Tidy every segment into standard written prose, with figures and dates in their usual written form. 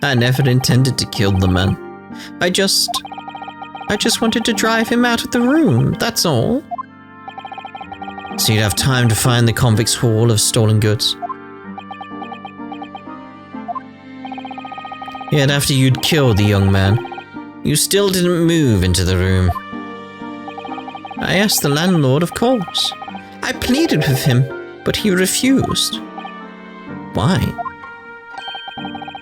I never intended to kill the man. I just wanted to drive him out of the room, that's all. So you'd have time to find the convict's haul of stolen goods. Yet after you'd killed the young man, you still didn't move into the room. I asked the landlord, of course. I pleaded with him, but he refused. Why?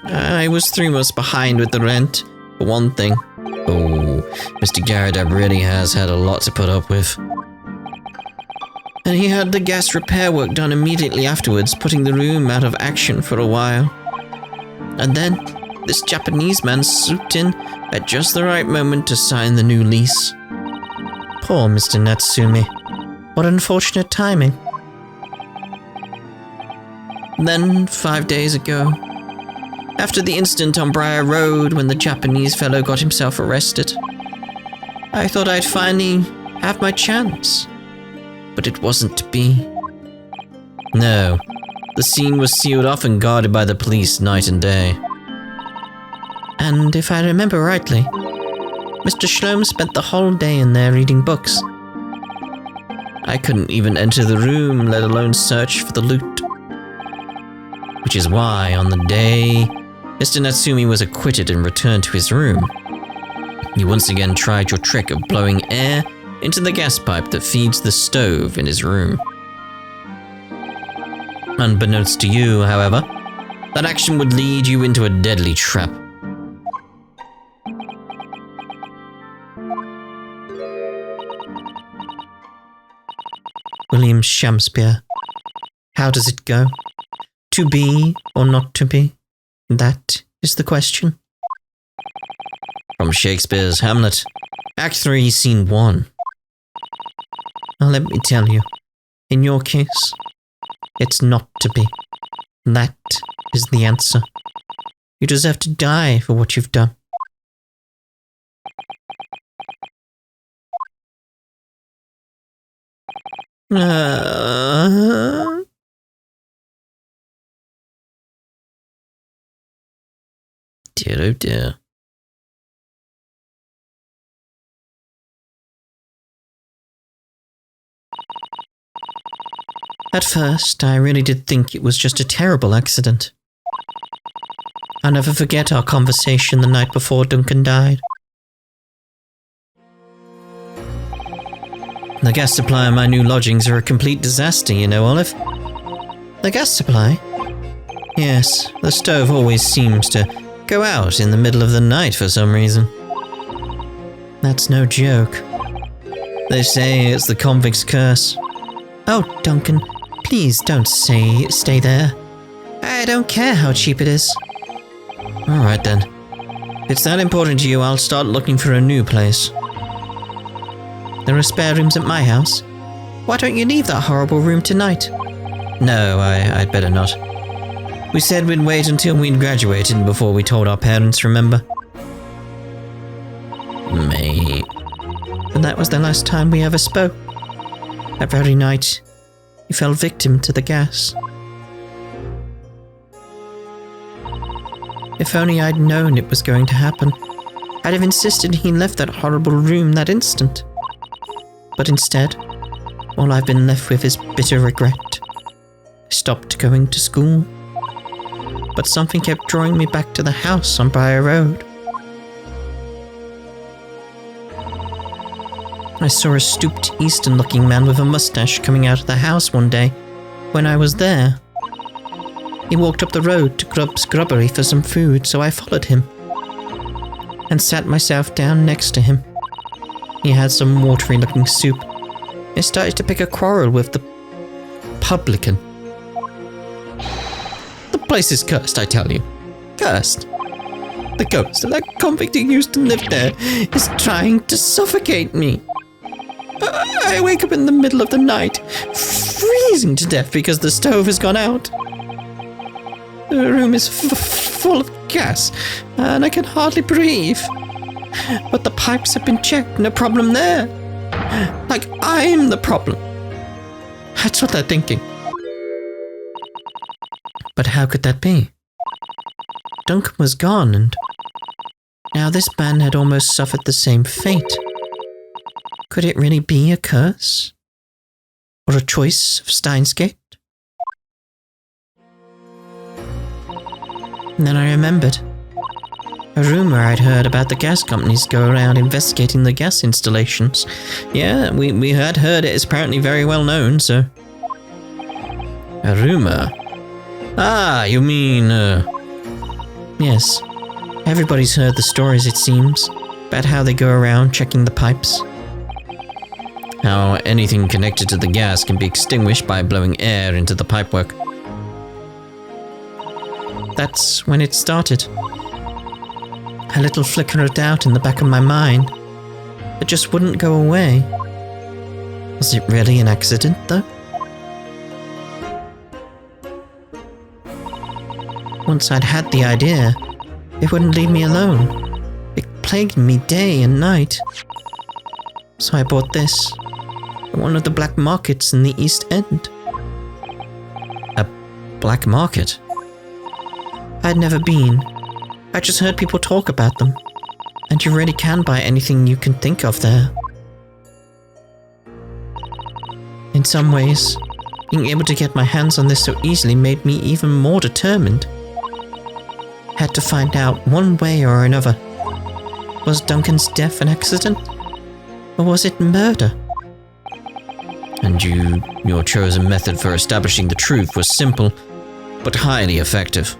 I was 3 months behind with the rent, for one thing. Oh, Mr. Garrett really has had a lot to put up with. And he had the gas repair work done immediately afterwards, putting the room out of action for a while. And then, this Japanese man swooped in at just the right moment to sign the new lease. Poor Mr. Natsumi. What unfortunate timing. Then, 5 days ago, after the incident on Briar Road when the Japanese fellow got himself arrested, I thought I'd finally have my chance. But it wasn't to be. No, the scene was sealed off and guarded by the police night and day. And if I remember rightly, Mr. Shlom spent the whole day in there reading books. I couldn't even enter the room, let alone search for the loot. Which is why, on the day Mr. Natsumi was acquitted and returned to his room, you once again tried your trick of blowing air into the gas pipe that feeds the stove in his room. Unbeknownst to you, however, that action would lead you into a deadly trap. William Shakespeare. How does it go? To be or not to be? That is the question. From Shakespeare's Hamlet, Act 3, Scene 1. Now let me tell you, in your case, it's not to be. That is the answer. You deserve to die for what you've done. Dear oh dear. At first, I really did think it was just a terrible accident. I'll never forget our conversation the night before Duncan died. The gas supply in my new lodgings are a complete disaster, you know, Olive. The gas supply? Yes, the stove always seems to go out in the middle of the night for some reason. That's no joke. They say it's the convict's curse. Oh, Duncan, please don't stay there. I don't care how cheap it is. Alright then. If it's that important to you, I'll start looking for a new place. There are spare rooms at my house. Why don't you leave that horrible room tonight? No, I'd better not. We said we'd wait until we'd graduated before we told our parents, remember? Mate. But that was the last time we ever spoke. That very night, you fell victim to the gas. If only I'd known it was going to happen, I'd have insisted he left that horrible room that instant. But instead, all I've been left with is bitter regret. I stopped going to school, but something kept drawing me back to the house on Briar Road. I saw a stooped, Eastern-looking man with a mustache coming out of the house one day when I was there. He walked up the road to Grub's Grubbery for some food, so I followed him and sat myself down next to him. He had some watery-looking soup. He started to pick a quarrel with the publican. The place is cursed, I tell you. Cursed. The ghost of that convict who used to live there is trying to suffocate me. I wake up in the middle of the night, freezing to death because the stove has gone out. The room is full of gas, and I can hardly breathe. But the pipes have been checked, no problem there. Like I'm the problem. That's what they're thinking. But how could that be? Duncan was gone, and now this man had almost suffered the same fate. Could it really be a curse? Or a choice of Steins Gate? And then I remembered. A rumor I'd heard about the gas companies go around investigating the gas installations. Yeah, we had heard it is apparently very well known, so... A rumor? Ah, you mean, Yes. Everybody's heard the stories, it seems, about how they go around checking the pipes. How anything connected to the gas can be extinguished by blowing air into the pipework. That's when it started. A little flicker of doubt in the back of my mind that just wouldn't go away. Was it really an accident, though? Once I'd had the idea, it wouldn't leave me alone. It plagued me day and night. So I bought this at one of the black markets in the East End. A black market? I'd never been. I just heard people talk about them, and you really can buy anything you can think of there. In some ways, being able to get my hands on this so easily made me even more determined. Had to find out one way or another. Was Duncan's death an accident? Or was it murder? And your chosen method for establishing the truth was simple, but highly effective.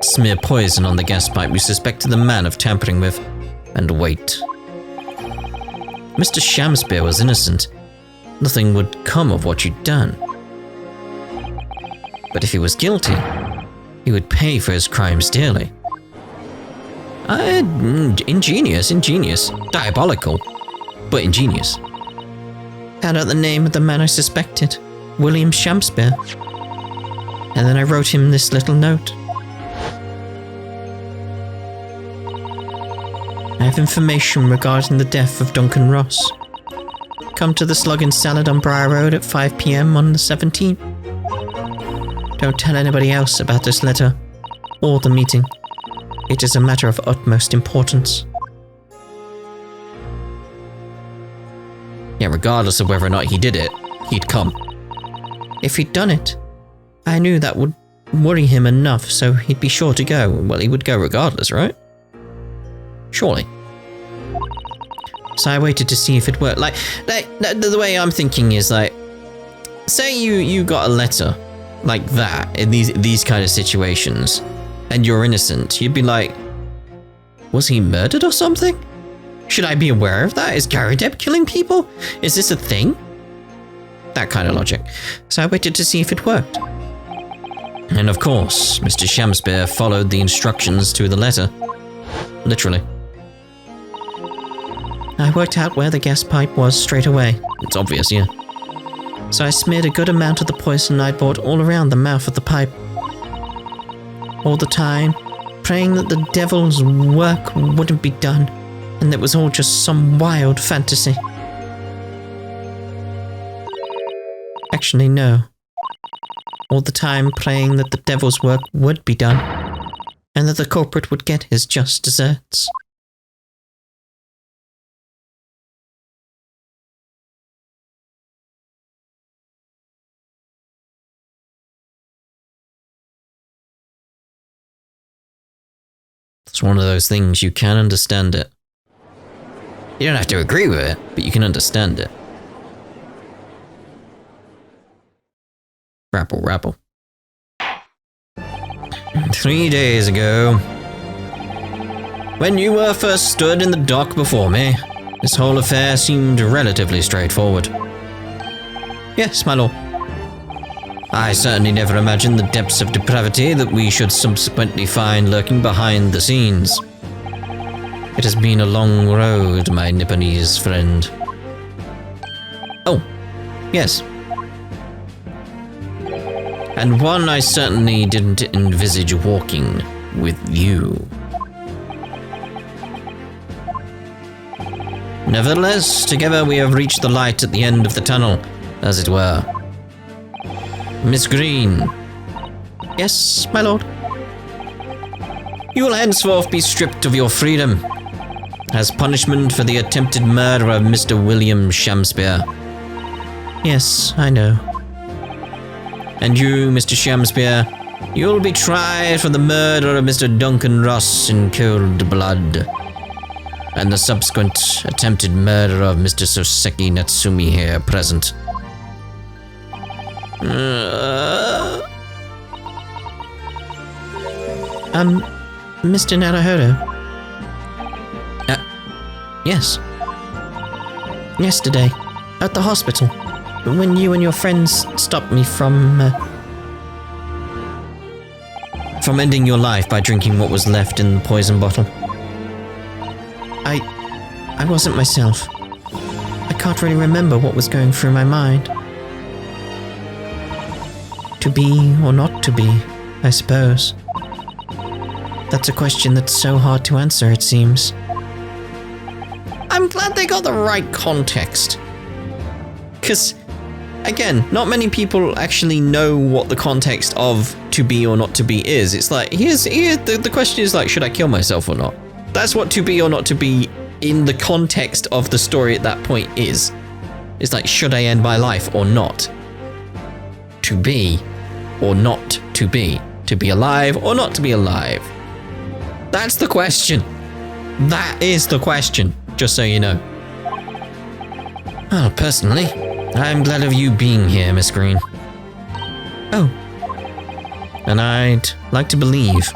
Smear poison on the gas pipe you suspected the man of tampering with, and wait. Mr. Shamspeare was innocent. Nothing would come of what you'd done. But if he was guilty, he would pay for his crimes dearly. Ingenious. Diabolical, but ingenious. Found out the name of the man I suspected, William Shamspeare. And then I wrote him this little note. I have information regarding the death of Duncan Ross. Come to the Slug and Salad on Briar Road at 5 p.m. on the 17th. Don't tell anybody else about this letter or the meeting. It is a matter of utmost importance. Yeah, regardless of whether or not he did it, he'd come. If he'd done it, I knew that would worry him enough, so he'd be sure to go. Well, he would go regardless, right? Surely. So I waited to see if it worked. Like the way I'm thinking is like, say you got a letter like that in these kind of situations, and you're innocent, you'd be like, was he murdered or something? Should I be aware of that? Is Gary Depp killing people? Is this a thing? That kind of logic. So I waited to see if it worked. And of course, Mr. Shamspeare followed the instructions to the letter. Literally. I worked out where the gas pipe was straight away. It's obvious, yeah. So I smeared a good amount of the poison I'd bought all around the mouth of the pipe. All the time, praying that the devil's work wouldn't be done, and that it was all just some wild fantasy. Actually, no. All the time praying that the devil's work would be done, and that the culprit would get his just deserts. It's one of those things, you can understand it. You don't have to agree with it, but you can understand it. Rabble. 3 days ago, when you were first stood in the dock before me, this whole affair seemed relatively straightforward. Yes, my lord. I certainly never imagined the depths of depravity that we should subsequently find lurking behind the scenes. It has been a long road, my Nipponese friend. Oh, yes. And one I certainly didn't envisage walking with you. Nevertheless, together we have reached the light at the end of the tunnel, as it were. Miss Green. Yes, my lord. You will henceforth be stripped of your freedom as punishment for the attempted murder of Mr. William Shamspeare. Yes, I know. And you, Mr. Shamspeare, you'll be tried for the murder of Mr. Duncan Ross in cold blood, and the subsequent attempted murder of Mr. Soseki Natsumi here present. Mr. Naruhodo? Yes. Yesterday, at the hospital, when you and your friends stopped me from ending your life by drinking what was left in the poison bottle. I wasn't myself. I can't really remember what was going through my mind. To be or not to be, I suppose. That's a question that's so hard to answer, it seems. I'm glad they got the right context. Because, again, not many people actually know what the context of to be or not to be is. It's like, the question is like, should I kill myself or not? That's what to be or not to be in the context of the story at that point is. It's like, should I end my life or not? To be or not to be. To be alive or not to be alive. That's the question. That is the question, just so you know. Well, personally, I'm glad of you being here, Miss Green. Oh. And I'd like to believe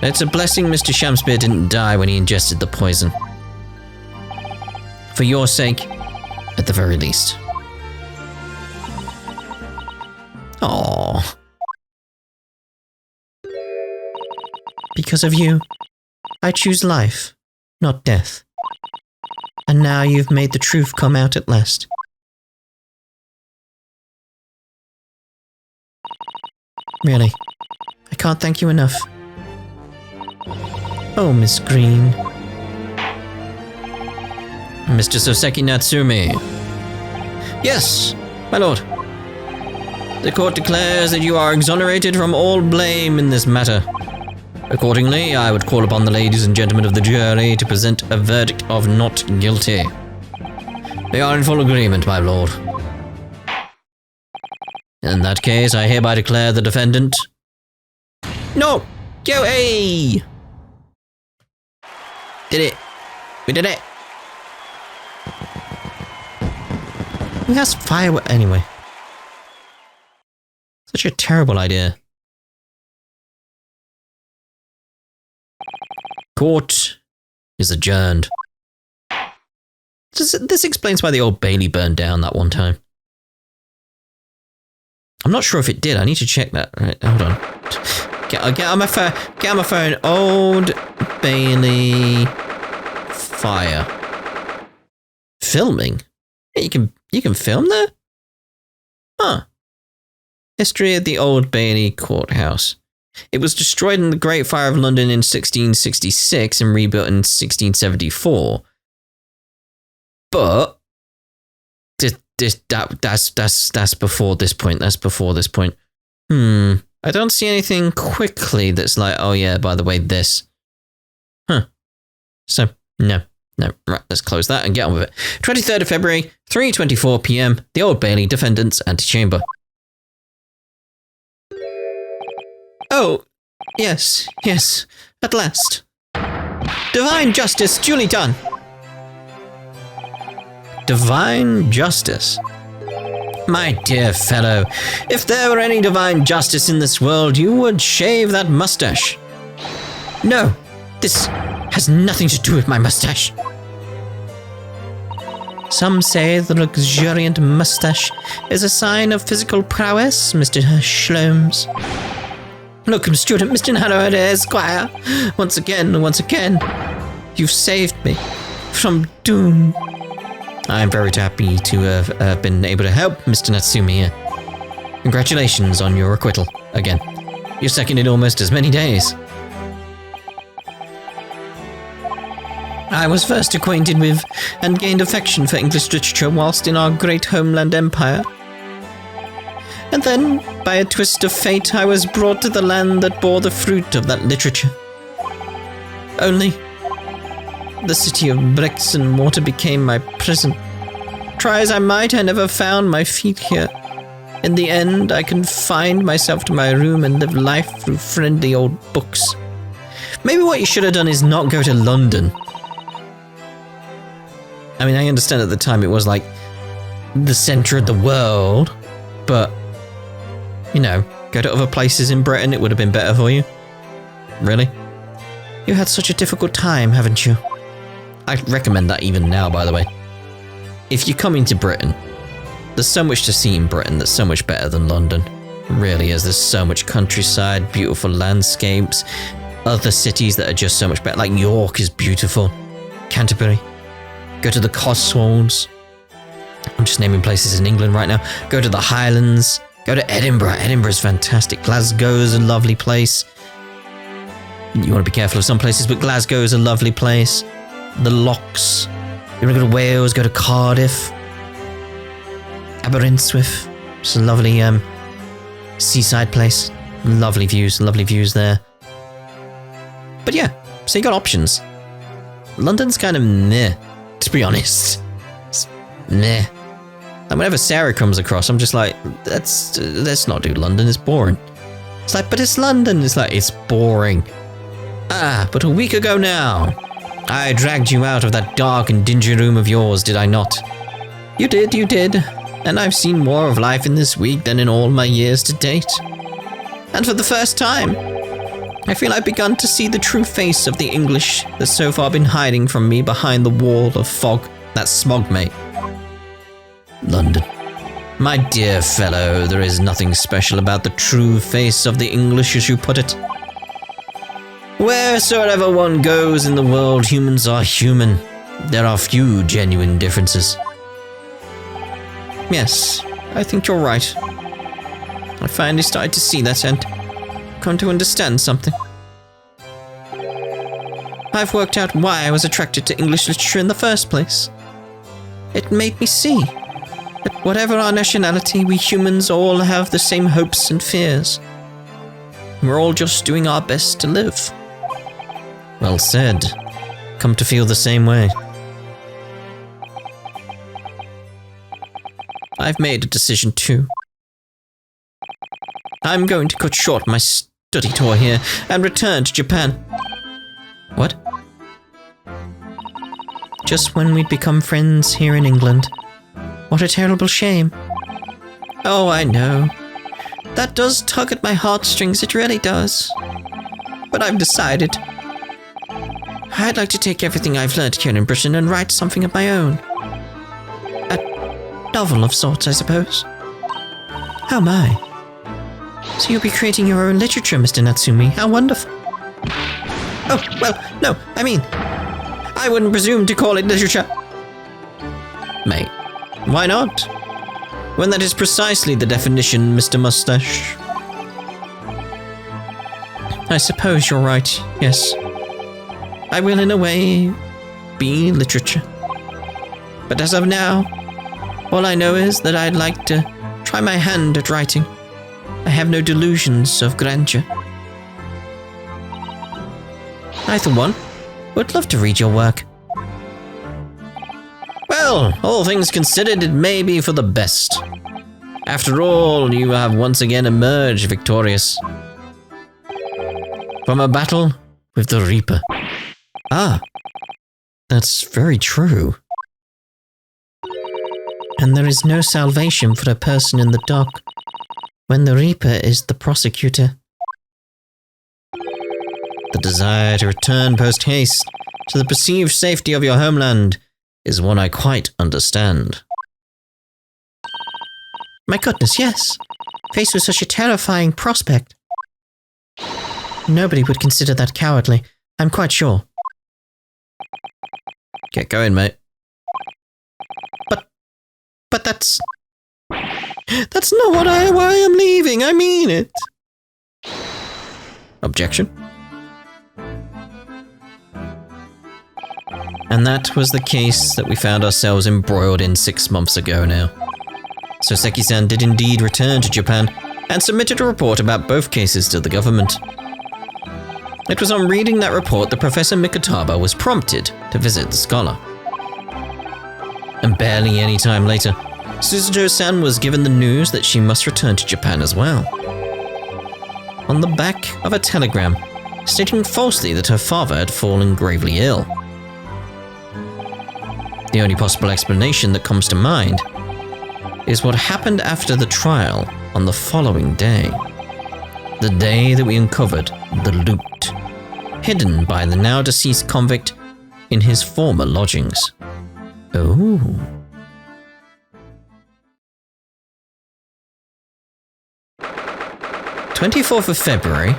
it's a blessing Mr. Shamspeare didn't die when he ingested the poison. For your sake, at the very least. Aww. Because of you, I choose life, not death. And now you've made the truth come out at last. Really, I can't thank you enough. Oh, Miss Green. Mr. Soseki Natsumi. Yes, my lord. The court declares that you are exonerated from all blame in this matter. Accordingly, I would call upon the ladies and gentlemen of the jury to present a verdict of not guilty. They are in full agreement, my lord. In that case, I hereby declare the defendant... No! Guilty! Did it. We did it. Who has fireworks anyway? Such a terrible idea. Court is adjourned. This explains why the Old Bailey burned down that one time. I'm not sure if it did. I need to check that. Right, hold on. Get on my phone. Get on my phone. Old Bailey fire. Filming? Yeah, you can film there? Huh. History of the Old Bailey Courthouse. It was destroyed in the Great Fire of London in 1666 and rebuilt in 1674. But that's before this point. That's before this point. I don't see anything quickly that's like, oh yeah, by the way, this. Huh. So, no. Right, let's close that and get on with it. 23rd of February, 3:24 p.m, the Old Bailey Defendant's Antechamber. Oh, yes, at last. Divine justice duly done. Divine justice? My dear fellow, if there were any divine justice in this world, you would shave that mustache. No, this has nothing to do with my mustache. Some say the luxuriant mustache is a sign of physical prowess, Mr. Shlomes. Look, student Mr. Naruhodo, Esquire, once again, you've saved me from doom. I'm very happy to have been able to help Mr. Natsumi here. Congratulations on your acquittal, again. You're second in almost as many days. I was first acquainted with and gained affection for English literature whilst in our great homeland empire. And then, by a twist of fate, I was brought to the land that bore the fruit of that literature. Only the city of bricks and mortar became my prison. Try as I might, I never found my feet here. In the end, I confined myself to my room and lived life through friendly old books. Maybe what you should have done is not go to London. I mean, I understand at the time it was like the center of the world, but, you know, go to other places in Britain, it would have been better for you. Really? You had such a difficult time, haven't you? I recommend that even now, by the way. If you come into Britain, there's so much to see in Britain that's so much better than London. It really is. There's so much countryside, beautiful landscapes, other cities that are just so much better. Like York is beautiful. Canterbury. Go to the Cotswolds. I'm just naming places in England right now. Go to the Highlands. Go to Edinburgh. Edinburgh's fantastic. Glasgow's a lovely place. You want to be careful of some places, but Glasgow's a lovely place. The Lochs. You want to go to Wales, go to Cardiff. Aberystwyth. It's a lovely seaside place. Lovely views there. But yeah, so you got options. London's kind of meh, to be honest. It's meh. And whenever Sarah comes across, I'm just like, let's not do London, it's boring. It's like, but it's London. It's like, it's boring. But a week ago now, I dragged you out of that dark and dingy room of yours, did I not? You did. And I've seen more of life in this week than in all my years to date. And for the first time, I feel I've begun to see the true face of the English that's so far been hiding from me behind the wall of fog. That's smog, mate. London. My dear fellow, there is nothing special about the true face of the English, as you put it. Wheresoever one goes in the world, humans are human. There are few genuine differences. Yes, I think you're right. I finally started to see that and come to understand something. I've worked out why I was attracted to English literature in the first place. It made me see that whatever our nationality, we humans all have the same hopes and fears. We're all just doing our best to live. Well said. Come to feel the same way. I've made a decision too. I'm going to cut short my study tour here and return to Japan. What? Just when we'd become friends here in England. What a terrible shame. Oh, I know. That does tug at my heartstrings, it really does. But I've decided. I'd like to take everything I've learned here in Britain and write something of my own. A novel of sorts, I suppose. Oh my. So you'll be creating your own literature, Mr. Natsumi. How wonderful. Oh, well, no, I mean, I wouldn't presume to call it literature. Mate, why not? When that is precisely the definition, Mr. Mustache. I suppose you're right, yes. I will, in a way, be literature. But as of now, all I know is that I'd like to try my hand at writing. I have no delusions of grandeur. I, for one, would love to read your work. Well, all things considered, it may be for the best. After all, you have once again emerged victorious from a battle with the Reaper. Ah, that's very true. And there is no salvation for a person in the dock when the Reaper is the prosecutor. The desire to return post-haste to the perceived safety of your homeland is one I quite understand. My goodness, yes. Faced with such a terrifying prospect. Nobody would consider that cowardly, I'm quite sure. Get going, mate. But that's not why I'm leaving, I mean it. Objection? And that was the case that we found ourselves embroiled in 6 months ago now. So Seki-san did indeed return to Japan and submitted a report about both cases to the government. It was on reading that report that Professor Mikotaba was prompted to visit the scholar. And barely any time later, Suzuto-san was given the news that she must return to Japan as well. On the back of a telegram, stating falsely that her father had fallen gravely ill. The only possible explanation that comes to mind is what happened after the trial on the following day. The day that we uncovered the loot, hidden by the now deceased convict in his former lodgings. Oh. "24th of February,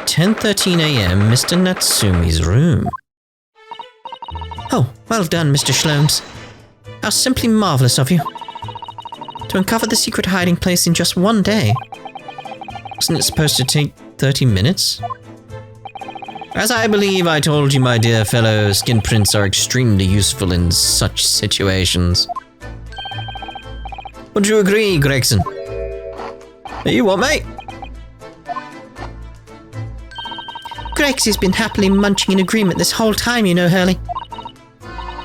10:13 a.m., Mr. Natsumi's room." "Oh, well done, Mr. Shlomes. How simply marvelous of you. To uncover the secret hiding place in just one day. Wasn't it supposed to take 30 minutes? As I believe I told you, my dear fellow, skin prints are extremely useful in such situations. Would you agree, Gregson? You what, mate?" "Gregsy's been happily munching in agreement this whole time, you know, Hurley."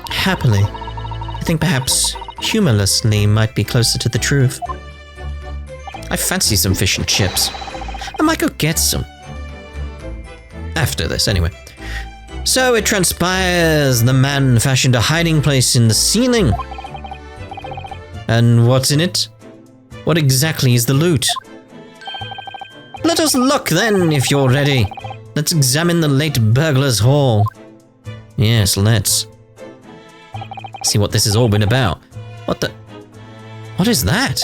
"Happily? I think perhaps humorlessly might be closer to the truth. I fancy some fish and chips. I might go get some. After this, anyway. So it transpires the man fashioned a hiding place in the ceiling. And what's in it? What exactly is the loot? Let us look then, if you're ready. Let's examine the late burglar's haul." "Yes, let's. See what this has all been about." What is that?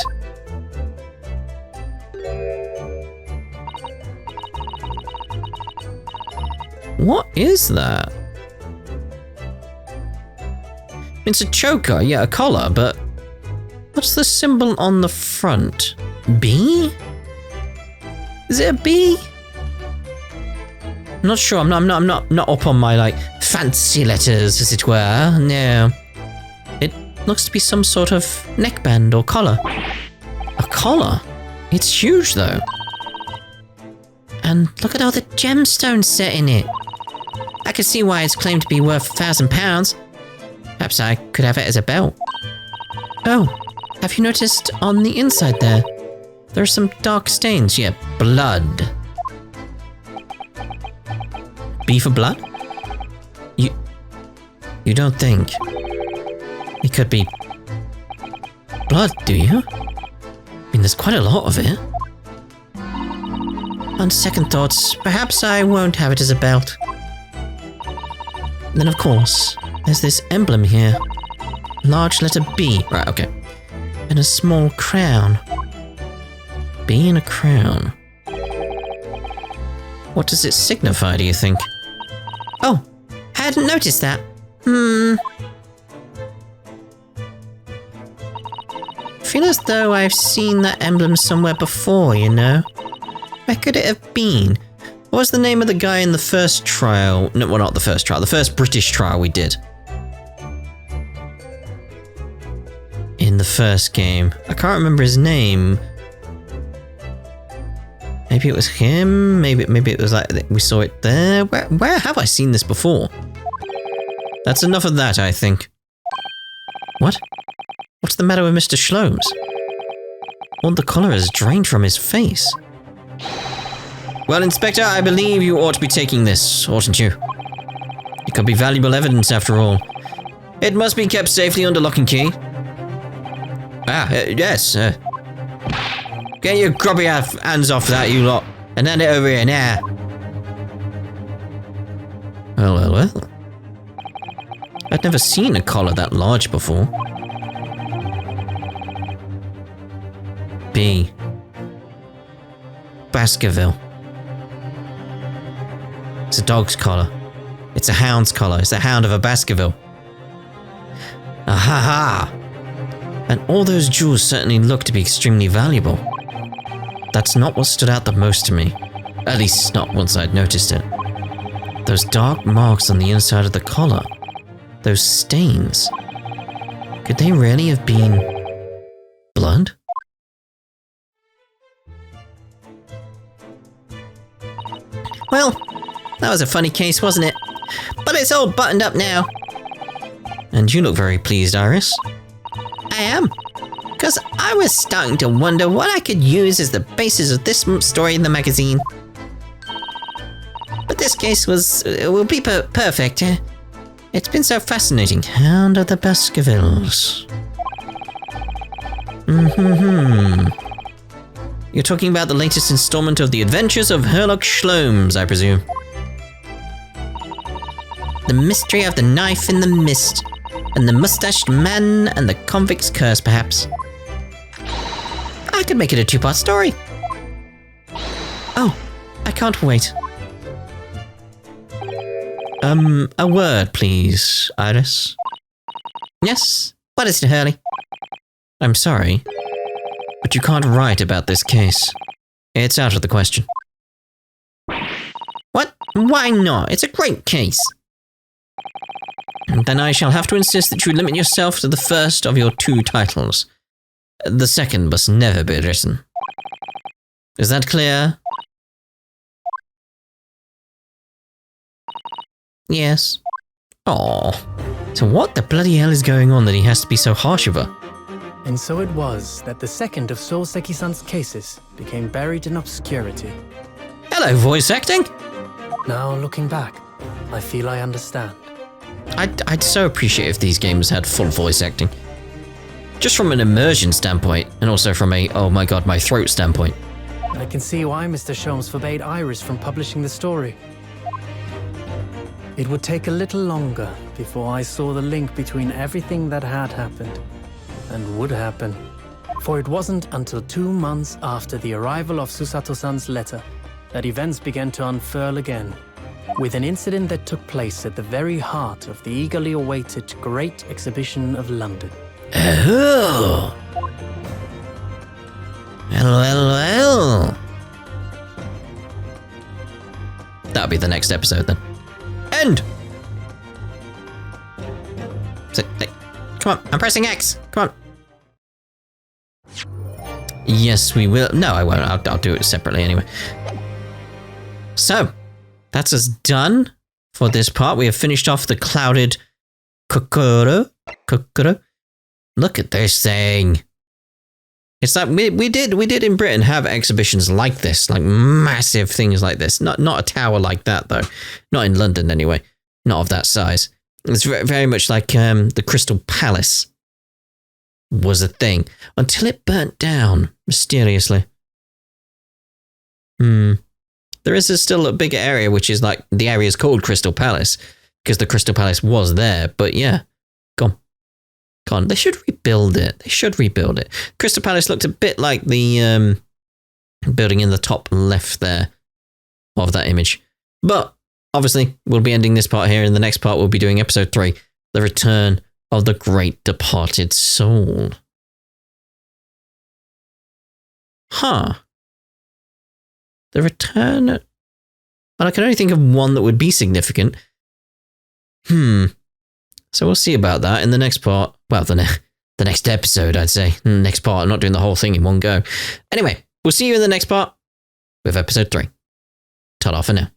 What is that? It's a choker, yeah, a collar, but what's the symbol on the front? B? Is it a B? I'm not sure. I'm not up on my fancy letters, as it were. No. It looks to be some sort of neckband or collar. A collar? It's huge though. And look at all the gemstones set in it. I can see why it's claimed to be worth £1,000. Perhaps I could have it as a belt. Oh, have you noticed on the inside there? There are some dark stains. Yeah, blood. B for blood? You don't think it could be blood, do you? I mean, there's quite a lot of it. On second thoughts, perhaps I won't have it as a belt. Then, of course, there's this emblem here. Large letter B. Right, okay. And a small crown. B and a crown. What does it signify, do you think? Oh, I hadn't noticed that. Feel as though I've seen that emblem somewhere before, you know? Where could it have been? What was the name of the guy in the first trial? No, well, not the first trial. The first British trial we did. In the first game. I can't remember his name. Maybe it was him. Maybe it was like we saw it there. Where have I seen this before? That's enough of that, I think. What? What's the matter with Mr. Shlomes? All the colour has drained from his face. Well, Inspector, I believe you ought to be taking this, oughtn't you? It could be valuable evidence, after all. It must be kept safely under lock and key. Yes. Get your grubby hands off that, you lot, and hand it over here now. Well. I'd never seen a collar that large before. B. Baskerville. It's a dog's collar. It's a hound's collar. It's the hound of a Baskerville. Ahaha! And all those jewels certainly look to be extremely valuable. That's not what stood out the most to me. At least not once I'd noticed it. Those dark marks on the inside of the collar. Those stains. Could they really have been blood? That was a funny case, wasn't it? But it's all buttoned up now. And you look very pleased, Iris. I am. Because I was starting to wonder what I could use as the basis of this story in the magazine. But this case will be perfect. It's been so fascinating. Hound of the Baskervilles. You're talking about the latest installment of The Adventures of Herlock Sholmes, I presume. The mystery of the knife in the mist, and the mustached man and the convict's curse, perhaps. I could make it a 2-part story. Oh, I can't wait. A word, please, Iris. Yes? What is it, Hurley? I'm sorry, but you can't write about this case. It's out of the question. What? Why not? It's a great case. Then I shall have to insist that you limit yourself to the first of your 2 titles. The second must never be written. Is that clear? Yes. Oh. So what the bloody hell is going on that he has to be so harsh of her? And so it was that the second of Souseki-san's cases became buried in obscurity. Hello, voice acting! Now, looking back, I feel I understand. I'd so appreciate if these games had full voice acting. Just from an immersion standpoint, and also from a, oh my god, my throat standpoint. I can see why Mr. Sholmes forbade Iris from publishing the story. It would take a little longer before I saw the link between everything that had happened and would happen. For it wasn't until 2 months after the arrival of Susato-san's letter that events began to unfurl again, with an incident that took place at the very heart of the eagerly awaited Great Exhibition of London. Oh! Well. That'll be the next episode then. End! Come on, I'm pressing X. Come on. Yes, we will. No, I won't. I'll do it separately anyway. So, that's us done for this part. We have finished off the clouded Kokoro. Look at this thing. It's like we did in Britain have exhibitions like this, like massive things like this. Not a tower like that though. Not in London anyway. Not of that size. It's very much like the Crystal Palace was a thing until it burnt down mysteriously. There is still a bigger area, which is like the area is called Crystal Palace because the Crystal Palace was there. But yeah, gone. They should rebuild it. Crystal Palace looked a bit like the building in the top left there of that image. But obviously, we'll be ending this part here. In the next part, we'll be doing episode 3, The Return of the Great Departed Soul. Huh. The return... Well, I can only think of one that would be significant. So we'll see about that in the next part. Well, the next episode, I'd say. Next part, I'm not doing the whole thing in one go. Anyway, we'll see you in the next part with episode 3. Ta-da for now.